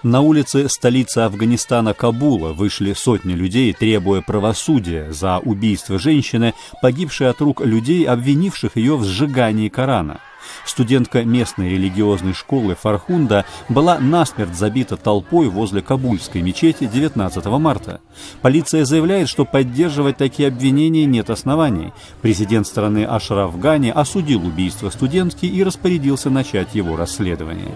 На улице столицы Афганистана Кабула вышли сотни людей, требуя правосудия за убийство женщины, погибшей от рук людей, обвинивших ее в сжигании Корана. Студентка местной религиозной школы Фархунда была насмерть забита толпой возле Кабульской мечети 19 марта. Полиция заявляет, что поддерживать такие обвинения нет оснований. Президент страны Ашраф Гани осудил убийство студентки и распорядился начать его расследование.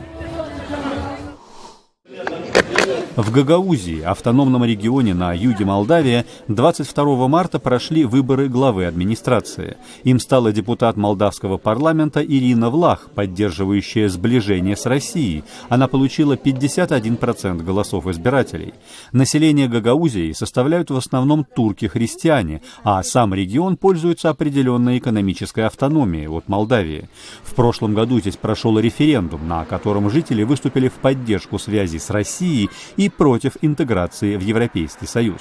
В Гагаузии, автономном регионе на юге Молдавии, 22 марта прошли выборы главы администрации. Им стала депутат молдавского парламента Ирина Влах, поддерживающая сближение с Россией. Она получила 51% голосов избирателей. Население Гагаузии составляют в основном турки-христиане, а сам регион пользуется определенной экономической автономией от Молдавии. В прошлом году здесь прошел референдум, на котором жители выступили в поддержку связи с Россией и против интеграции в Европейский Союз.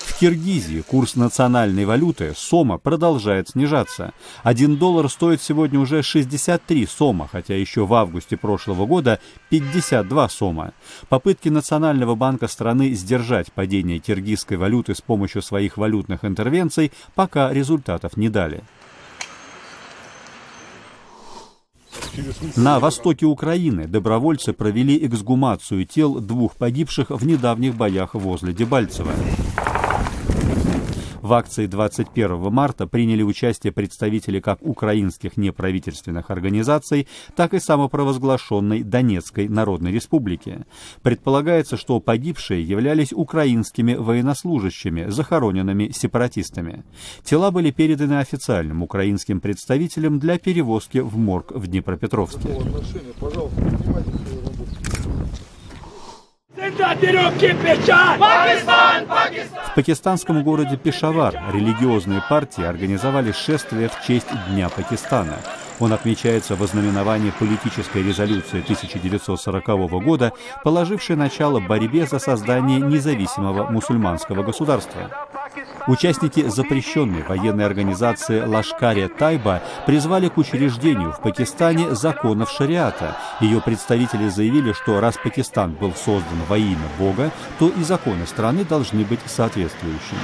В Киргизии курс национальной валюты сома продолжает снижаться. $1 стоит сегодня уже 63 сома, хотя еще в августе прошлого года 52 сома. Попытки Национального банка страны сдержать падение киргизской валюты с помощью своих валютных интервенций пока результатов не дали. На востоке Украины добровольцы провели эксгумацию тел 2 погибших в недавних боях возле Дебальцева. В акции 21 марта приняли участие представители как украинских неправительственных организаций, так и самопровозглашенной Донецкой Народной Республики. Предполагается, что погибшие являлись украинскими военнослужащими, захороненными сепаратистами. Тела были переданы официальным украинским представителям для перевозки в морг в Днепропетровске. В пакистанском городе Пешавар религиозные партии организовали шествие в честь Дня Пакистана. Он отмечается в ознаменовании политической резолюции 1940 года, положившей начало борьбе за создание независимого мусульманского государства. Участники запрещенной военной организации Лашкар-e-Тайба призвали к учреждению в Пакистане законов шариата. Ее представители заявили, что раз Пакистан был создан во имя Бога, то и законы страны должны быть соответствующими.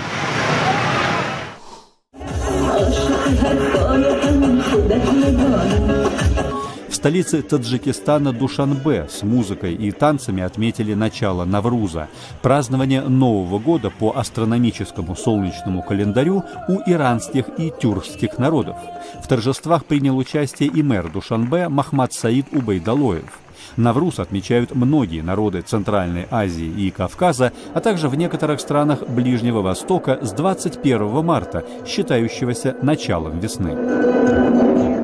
В столице Таджикистана Душанбе с музыкой и танцами отметили начало Навруза, празднование Нового года по астрономическому солнечному календарю у иранских и тюркских народов. В торжествах принял участие и мэр Душанбе Махмад Саид Убайдалоев. Навруз отмечают многие народы Центральной Азии и Кавказа, а также в некоторых странах Ближнего Востока с 21 марта, считающегося началом весны.